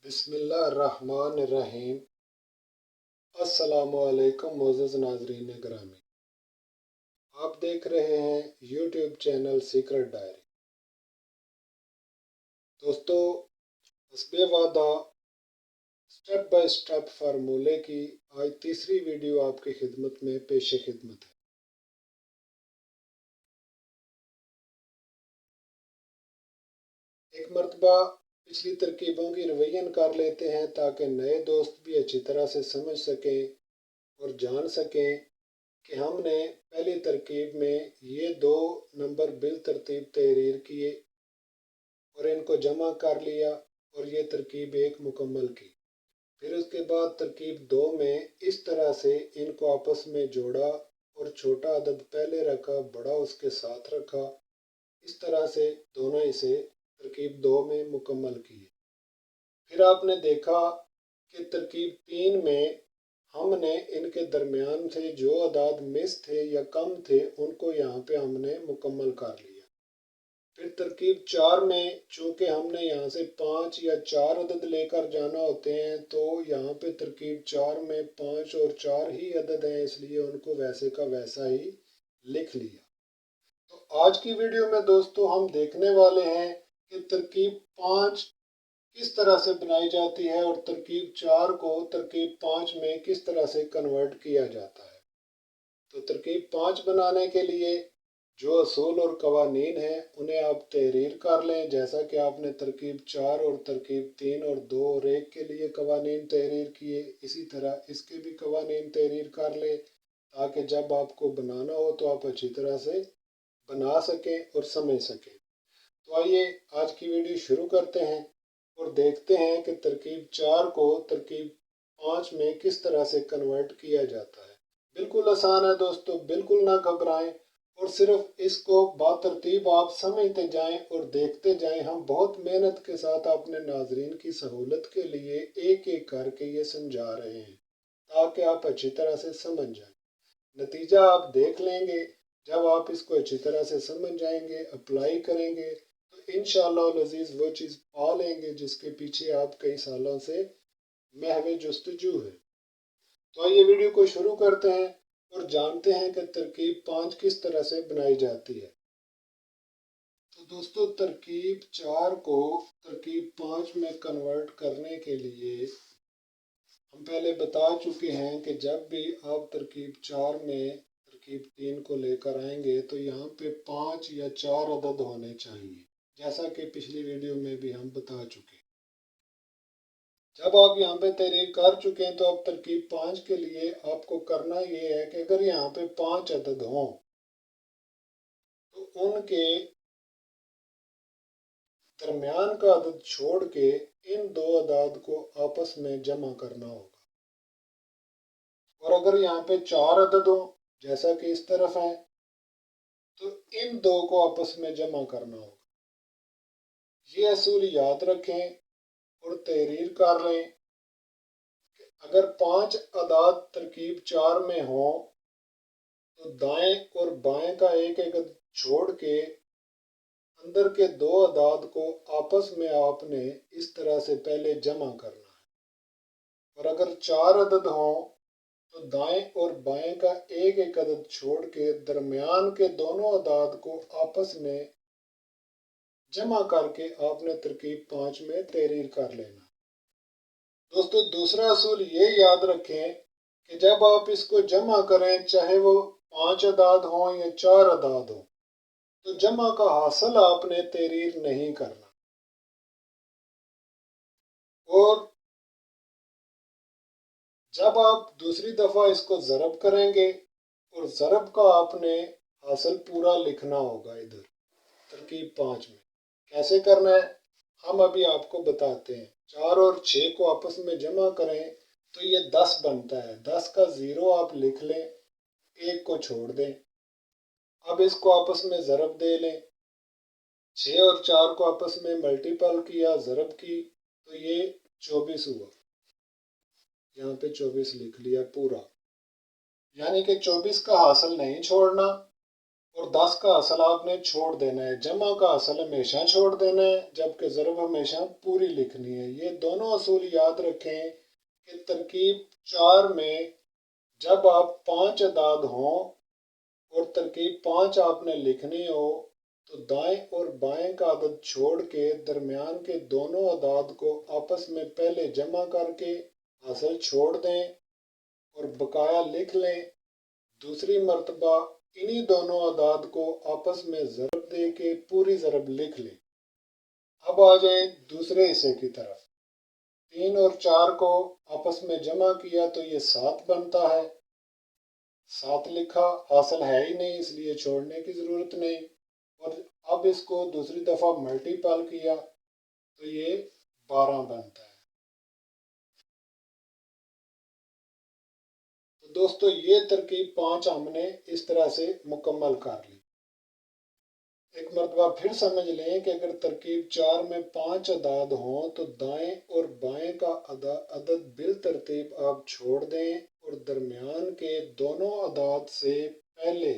बिस्मिल्लाहिर्रहमानिर्रहीम। अस्सलामुअलैकुम मोअज़्ज़ज़ नाज़रीन गिरामी, आप देख रहे हैं यूट्यूब चैनल सीक्रेट डायरी। दोस्तों, हस्बे वादा स्टेप बाय स्टेप फार्मूले की आज तीसरी वीडियो आपकी खिदमत में पेश खिदमत है। एक मरतबा पिछली तरकीबों की रिवीजन कर लेते हैं ताकि नए दोस्त भी अच्छी तरह से समझ सकें और जान सकें कि हमने पहली तरकीब में ये दो नंबर बिल तरतीब तहरीर किए और इनको जमा कर लिया और ये तरकीब एक मुकम्मल की। फिर उसके बाद तरकीब दो में इस तरह से इनको आपस में जोड़ा और छोटा अदद पहले रखा, बड़ा उसके साथ रखा। इस तरह से दोनों इसे तरकीब दो में मुकम्मल किए। फिर आपने देखा कि तरकीब तीन में हमने इनके दरमियान से जो अदाद मिस थे या कम थे उनको यहाँ पे हमने मुकम्मल कर लिया। फिर तरकीब चार में चूँकि हमने यहाँ से पाँच या चार अदद लेकर जाना होते हैं तो यहाँ पे तरकीब चार में पाँच और चार ही अदद हैं, इसलिए उनको वैसे का वैसा ही लिख लिया। तो आज की वीडियो में दोस्तों हम देखने वाले हैं कि तरकीब पाँच किस तरह से बनाई जाती है और तरकीब चार को तरकीब पाँच में किस तरह से कन्वर्ट किया जाता है। तो तरकीब पाँच बनाने के लिए जो असूल और कवानीन हैं उन्हें आप तहरीर कर लें, जैसा कि आपने तरकीब चार और तरकीब तीन और दो और एक के लिए कवानीन तहरीर किए, इसी तरह इसके भी कवानीन तहरीर कर लें ताकि जब आपको बनाना हो तो आप अच्छी तरह से बना सकें और समझ सकें। तो आइए आज की वीडियो शुरू करते हैं और देखते हैं कि तरकीब चार को तरकीब पाँच में किस तरह से कन्वर्ट किया जाता है। बिल्कुल आसान है दोस्तों, बिल्कुल ना घबराएं और सिर्फ इसको बातरतीब आप समझते जाएं और देखते जाएं। हम बहुत मेहनत के साथ अपने नाजरीन की सहूलत के लिए एक एक करके ये समझा रहे हैं ताकि आप अच्छी तरह से समझ जाएं। नतीजा आप देख लेंगे जब आप इसको अच्छी तरह से समझ जाएंगे, अप्लाई करेंगे तो इंशाअल्लाह अज़ीज़ वो चीज़ पा लेंगे जिसके पीछे आप कई सालों से महवे जुस्तजू है। तो आइए वीडियो को शुरू करते हैं और जानते हैं कि तरकीब पाँच किस तरह से बनाई जाती है। तो दोस्तों, तरकीब चार को तरकीब पाँच में कन्वर्ट करने के लिए हम पहले बता चुके हैं कि जब भी आप तरकीब चार में तरकीब तीन को लेकर आएंगे तो यहाँ पे पाँच या चार अदद होने चाहिए, जैसा कि पिछली वीडियो में भी हम बता चुके हैं। जब आप यहाँ पे तहरीर कर चुके हैं तो अब तरकीब पाँच के लिए आपको करना ये है कि अगर यहाँ पे पाँच अदद हों तो उनके दरमियान का अदद छोड़ के इन दो अदाद को आपस में जमा करना होगा। और अगर यहाँ पे चार अदद हो जैसा कि इस तरफ है तो इन दो को आपस में जमा करना होगा। ये असूल याद रखें और तहरीर कर लें। अगर पांच अदाद तरकीब चार में हो तो दाएं और बाएं का एक एक अदद छोड़ के अंदर के दो अदाद को आपस में आपने इस तरह से पहले जमा करना है। और अगर चार अदद हों तो दाएं और बाएं का एक एक अदद छोड़ के दरमियान के दोनों अदाद को आपस में जमा करके आपने तरकीब पाँच में तहरीर कर लेना। दोस्तों, दूसरा असूल ये याद रखें कि जब आप इसको जमा करें, चाहे वो पाँच अदाद हों या चार अदाद हों, तो जमा का हासिल आपने तहरीर नहीं करना। और जब आप दूसरी दफ़ा इसको ज़रब करेंगे और ज़रब का आपने हासिल पूरा लिखना होगा इधर तरकीब पाँच में। कैसे करना है हम अभी आपको बताते हैं। चार और छः को आपस में जमा करें तो ये 10 बनता है। 10 का ज़ीरो आप लिख लें, एक को छोड़ दें। अब इसको आपस में ज़रब दे लें। 6 और 4 को आपस में मल्टीपल किया, ज़रब की, तो ये 24 हुआ। यहाँ पे 24 लिख लिया पूरा, यानी कि 24 का हासिल नहीं छोड़ना और 10 का असल आपने छोड़ देना है। जमा का असल हमेशा छोड़ देना है, जबकि ज़रब हमेशा पूरी लिखनी है। ये दोनों असूल याद रखें कि तरकीब 4 में जब आप 5 अदाद हों और तरकीब 5 आपने लिखनी हो तो दाएं और बाएं का अदद छोड़ के दरमियान के दोनों अदाद को आपस में पहले जमा करके असल छोड़ दें और बकाया लिख लें। दूसरी मर्तबा इन्हीं दोनों अदाद को आपस में ज़रब दे के पूरी ज़रब लिख लें। अब आ जाएं दूसरे हिस्से की तरफ। 3 और 4 को आपस में जमा किया तो ये 7 बनता है। 7 लिखा, हासिल है ही नहीं इसलिए छोड़ने की ज़रूरत नहीं। और अब इसको दूसरी दफ़ा मल्टीपल किया तो ये 12 बनता है। तो दोस्तों ये तरकीब 5 हमने इस तरह से मुकम्मल कर ली। एक मरतबा फिर समझ लें कि अगर तरकीब 4 में 5 अदाद हों तो दाएं और बाएं का अदद बिल तरतीब आप छोड़ दें और दरमियान के दोनों अदाद से पहले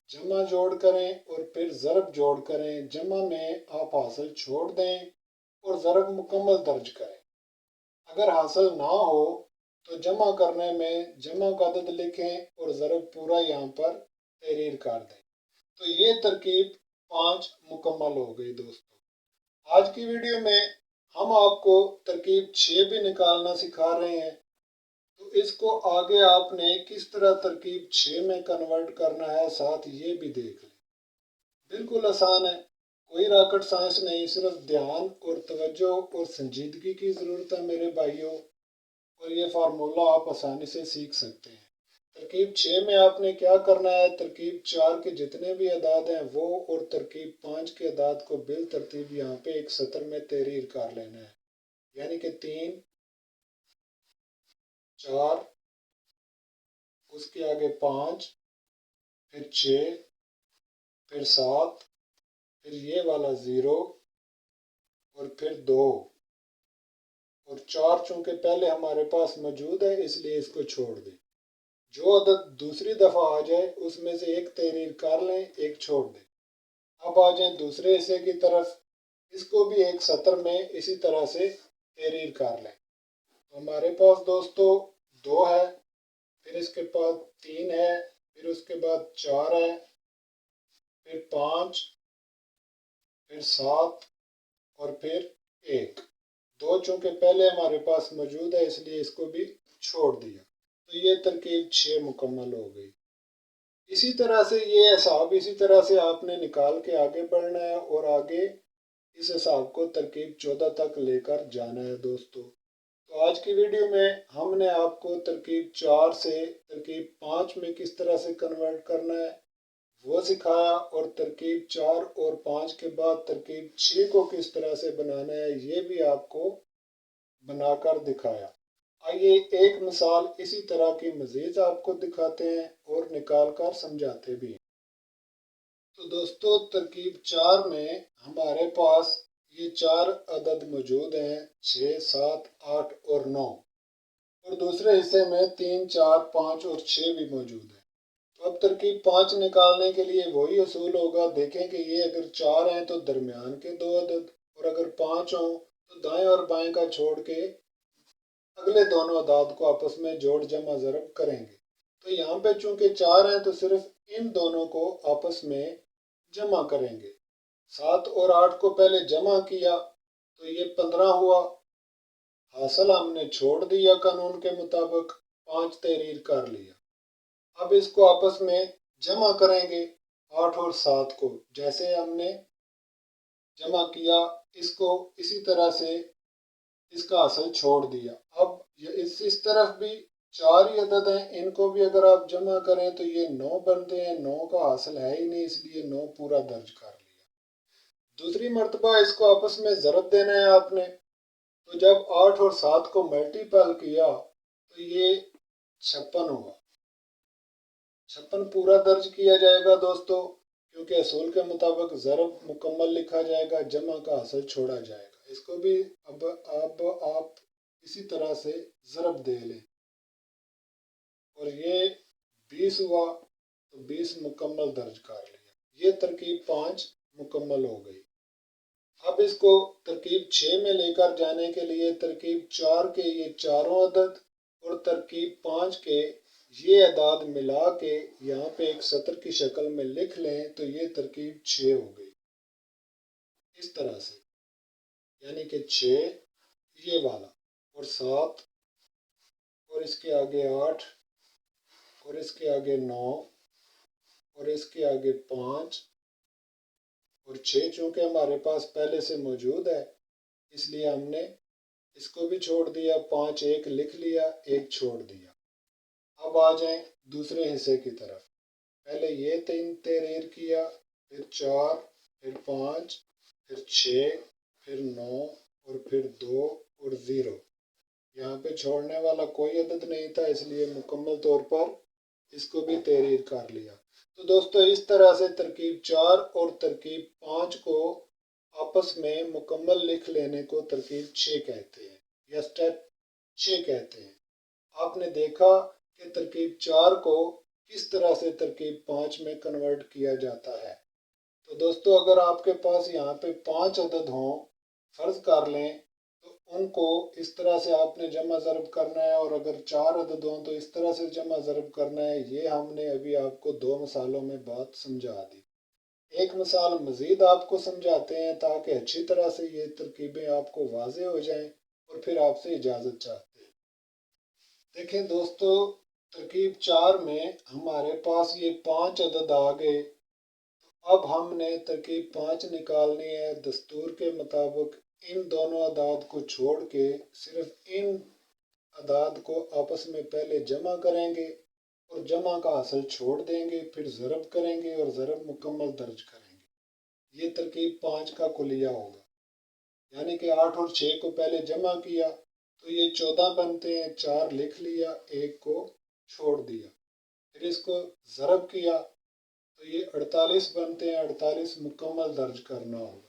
जमा जोड़ करें और फिर ज़रब जोड़ करें। जमा में आप हासिल छोड़ दें और ज़रब मुकम्मल दर्ज करें। अगर हासिल ना हो तो जमा करने में जमा का अदद लिखें और ज़रब पूरा यहाँ पर तहरीर कर दें। तो ये तरकीब 5 मुकम्मल हो गई दोस्तों। आज की वीडियो में हम आपको तरकीब 6 भी निकालना सिखा रहे हैं। तो इसको आगे आपने किस तरह तरकीब 6 में कन्वर्ट करना है साथ ये भी देख लें। बिल्कुल आसान है, कोई रॉकेट साइंस नहीं, सिर्फ ध्यान और तवज्जो और संजीदगी की ज़रूरत है मेरे भाइयों। और ये फार्मूला आप आसानी से सीख सकते हैं। तरकीब 6 में आपने क्या करना है, तरकीब 4 के जितने भी अदाद हैं वो और तरकीब 5 के अदाद को बिल तरतीब यहाँ पे एक सतर में तहरीर कर लेना है। यानी कि 3, 4, उसके आगे 5, फिर 6, फिर 7, फिर ये वाला 0 और फिर 2 और 4 चूंकि पहले हमारे पास मौजूद है इसलिए इसको छोड़ दें। जो अदद दूसरी दफ़ा आ जाए उसमें से एक तहरीर कर लें, एक छोड़ दें। अब आ जाए दूसरे हिस्से की तरफ, इसको भी एक सतर में इसी तरह से तहरीर कर लें। तो हमारे पास दोस्तों 2 है, फिर इसके बाद 3 है, फिर उसके बाद 4 है, फिर 5, फिर 7 और फिर 1। 2 चूंकि पहले हमारे पास मौजूद है इसलिए इसको भी छोड़ दिया। तो ये तरकीब 6 मुकम्मल हो गई। इसी तरह से ये हिसाब इसी तरह से आपने निकाल के आगे बढ़ना है और आगे इस हिसाब को तरकीब 14 तक लेकर जाना है दोस्तों। तो आज की वीडियो में हमने आपको तरकीब 4 से तरकीब 5 में किस तरह से कन्वर्ट करना है वो सिखाया और तरकीब 4 और 5 के बाद तरकीब 6 को किस तरह से बनाना है ये भी आपको बनाकर दिखाया। आइए एक मिसाल इसी तरह की मज़ीद आपको दिखाते हैं और निकाल कर समझाते भी हैं। तो दोस्तों तरकीब 4 में हमारे पास ये 4 अदद मौजूद हैं, 6, 7, 8 और 9। और दूसरे हिस्से में 3, 4, 5 और 6 भी मौजूद है। तो अब तरकीब 5 निकालने के लिए वही असूल होगा। देखें कि ये अगर 4 हैं तो दरमियान के दो अदद, और अगर 5 हों तो दाएं और बाएं का छोड़ के अगले दोनों अदाद को आपस में जोड़ जमा ज़रब करेंगे। तो यहाँ पे चूंकि 4 हैं तो सिर्फ इन दोनों को आपस में जमा करेंगे। 7 और 8 को पहले जमा किया तो ये 15 हुआ। हासिल हमने छोड़ दिया कानून के मुताबिक, 5 तहरीर कर लिया। अब इसको आपस में जमा करेंगे 8 और 7 को, जैसे हमने जमा किया इसको इसी तरह से इसका हासिल छोड़ दिया। अब इस तरफ भी 4 ही अदद हैं, इनको भी अगर आप जमा करें तो ये 9 बनते हैं। 9 का हासिल है ही नहीं इसलिए 9 पूरा दर्ज कर लिया। दूसरी मर्तबा इसको आपस में ज़रब देना है आपने। तो जब 8 और 7 को मल्टीपल किया तो ये 56 हुआ। 56 पूरा दर्ज किया जाएगा दोस्तों, क्योंकि असूल के मुताबिक ज़रब मुकम्मल लिखा जाएगा, जमा का हासिल छोड़ा जाएगा। इसको भी अब आप इसी तरह से ज़रब दे लें और ये 20 हुआ तो 20 मुकम्मल दर्ज कर लिया। ये तरकीब 5 मुकम्मल हो गई। अब इसको तरकीब 6 में लेकर जाने के लिए तरकीब 4 के ये चारों अदद और तरकीब 5 के ये अदाद मिला के यहाँ पे एक सतर की शक्ल में लिख लें तो ये तरकीब 6 हो गई। इस तरह से, यानी कि 6 ये वाला और 7 और इसके आगे 8 और इसके आगे 9 और इसके आगे 5 और 6 चूंकि हमारे पास पहले से मौजूद है इसलिए हमने इसको भी छोड़ दिया, 5 एक लिख लिया, एक छोड़ दिया। अब आ जाएं दूसरे हिस्से की तरफ। पहले ये 3 तहरीर किया, फिर 4, फिर 5, फिर 6, फिर 9 और फिर 2 और 0। यहाँ पे छोड़ने वाला कोई अदद नहीं था इसलिए मुकम्मल तौर पर इसको भी तहरीर कर लिया। तो दोस्तों इस तरह से तरकीब 4 और तरकीब 5 को आपस में मुकम्मल लिख लेने को तरकीब 6 कहते हैं या स्टेप 6 कहते हैं। आपने देखा कि तरकीब 4 को किस तरह से तरकीब 5 में कन्वर्ट किया जाता है। तो दोस्तों अगर आपके पास यहाँ पे 5 अदद हों, फर्ज कर लें, तो उनको इस तरह से आपने जमा ज़रब करना है, और अगर 4 अदद हों तो इस तरह से जमा ज़रब करना है। ये हमने अभी आपको 2 मिसालों में बात समझा दी। एक मिसाल मज़ीद आपको समझाते हैं ताकि अच्छी तरह से ये तरकीबें आपको वाज़े हो जाएं और फिर आपसे इजाज़त चाहते हैं। देखें दोस्तों, तरकीब 4 में हमारे पास ये 5 अदद आ गए। अब हमने तरकीब 5 निकालनी है। दस्तूर के मुताबिक इन दोनों अदाद को छोड़ के सिर्फ इन अदाद को आपस में पहले जमा करेंगे और जमा का हासिल छोड़ देंगे, फिर ज़रब करेंगे और ज़रब मुकम्मल दर्ज करेंगे। ये तरकीब 5 का कुलिया होगा। यानी कि 8 और 6 को पहले जमा किया तो ये 14 बनते हैं, 4 लिख लिया, एक को छोड़ दिया। फिर इसको ज़रब किया तो ये 48 बनते हैं, 48 मुकम्मल दर्ज करना होगा।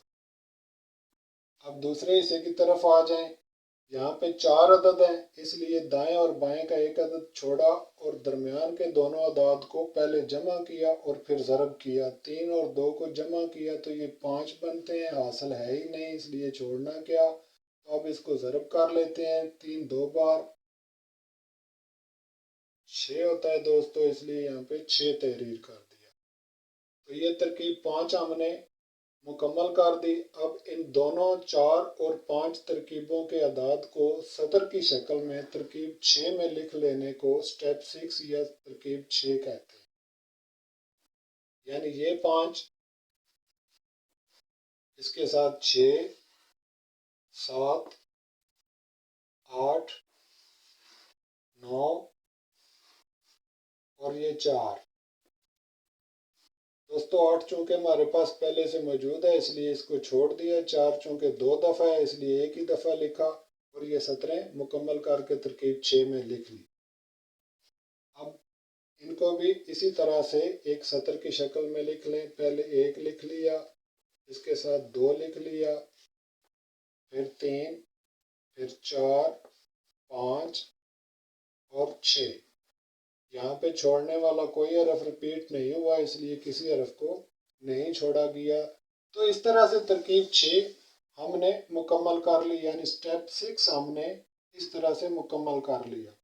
अब दूसरे हिस्से की तरफ आ जाएं। यहाँ पे 4 अदद हैं इसलिए दाएं और बाएं का एक अदद छोड़ा और दरमियान के दोनों अदाद को पहले जमा किया और फिर ज़रब किया। 3 और 2 को जमा किया तो ये 5 बनते हैं, हासिल है ही नहीं इसलिए छोड़ना क्या। तो अब इसको ज़रब कर लेते हैं। 3 2 बार 6 होता है दोस्तों, इसलिए यहाँ पे 6 तहरीर कर दिया। तो ये तरकीब 5 हमने मुकम्मल कर दी। अब इन दोनों 4 और 5 तरकीबों के अदाद को सतर की शक्ल में तरकीब 6 में लिख लेने को स्टेप 6 या तरकीब 6 कहते हैं। यानी ये 5 इसके साथ 6, 7, 8, 9 और ये 4। दोस्तों 8 चूंकि हमारे पास पहले से मौजूद है इसलिए इसको छोड़ दिया। 4 चूंकि 2 दफ़ा है इसलिए एक ही दफ़ा लिखा और ये 17 मुकम्मल करके तरकीब 6 में लिख ली। अब इनको भी इसी तरह से एक सतर की शक्ल में लिख लें। पहले 1 लिख लिया, इसके साथ 2 लिख लिया, फिर 3, फिर 4, 5 और 6। यहाँ पे छोड़ने वाला कोई हरफ रिपीट नहीं हुआ इसलिए किसी हरफ को नहीं छोड़ा गया। तो इस तरह से तरकीब 6 हमने मुकम्मल कर ली, यानी स्टेप 6 हमने इस तरह से मुकम्मल कर लिया।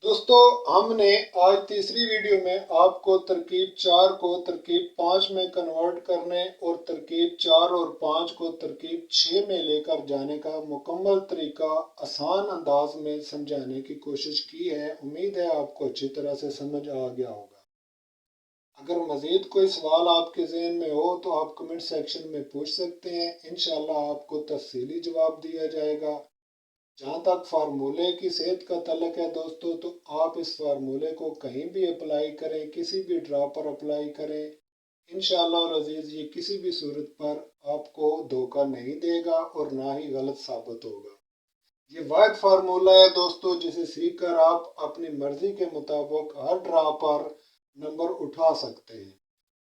दोस्तों हमने आज तीसरी वीडियो में आपको तरकीब 4 को तरकीब 5 में कन्वर्ट करने और तरकीब 4 और 5 को तरकीब 6 में लेकर जाने का मुकम्मल तरीका आसान अंदाज में समझाने की कोशिश की है। उम्मीद है आपको अच्छी तरह से समझ आ गया होगा। अगर मज़ीद कोई सवाल आपके ज़हन में हो तो आप कमेंट सेक्शन में पूछ सकते हैं, इंशाअल्लाह आपको तफसीली जवाब दिया जाएगा। जहाँ तक फार्मूले की सेहत का तल्लक है दोस्तों, तो आप इस फार्मूले को कहीं भी अप्लाई करें, किसी भी ड्रा पर अप्लाई करें, इंशाअल्लाह अज़ीज़ ये किसी भी सूरत पर आपको धोखा नहीं देगा और ना ही गलत साबित होगा। ये वाहिद फार्मूला है दोस्तों जिसे सीख कर आप अपनी मर्जी के मुताबिक हर ड्रा पर नंबर उठा सकते हैं,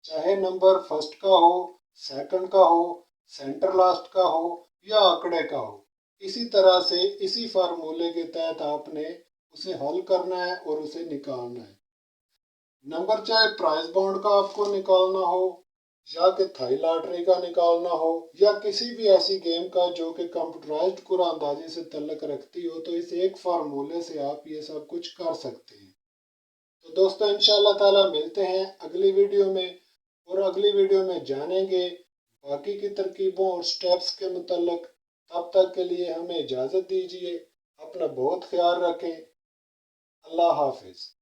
चाहे नंबर फर्स्ट का हो, सेकंड का हो, सेंटर लास्ट का हो या आंकड़े का हो। इसी तरह से इसी फार्मूले के तहत आपने उसे हल करना है और उसे निकालना है। नंबर चाहे प्राइज बॉन्ड का आपको निकालना हो, या कि थाई लॉटरी का निकालना हो, या किसी भी ऐसी गेम का जो कि कंप्यूटराइज्ड कुरानंदाजी से तल्लक रखती हो, तो इस एक फार्मूले से आप ये सब कुछ कर सकते हैं। तो दोस्तों इंशाल्लाह ताला मिलते हैं अगली वीडियो में, और अगली वीडियो में जानेंगे बाकी की तरकीबों और स्टेप्स के मुतल्लिक। तब तक के लिए हमें इजाज़त दीजिए। अपना बहुत ख्याल रखें। अल्लाह हाफिज़।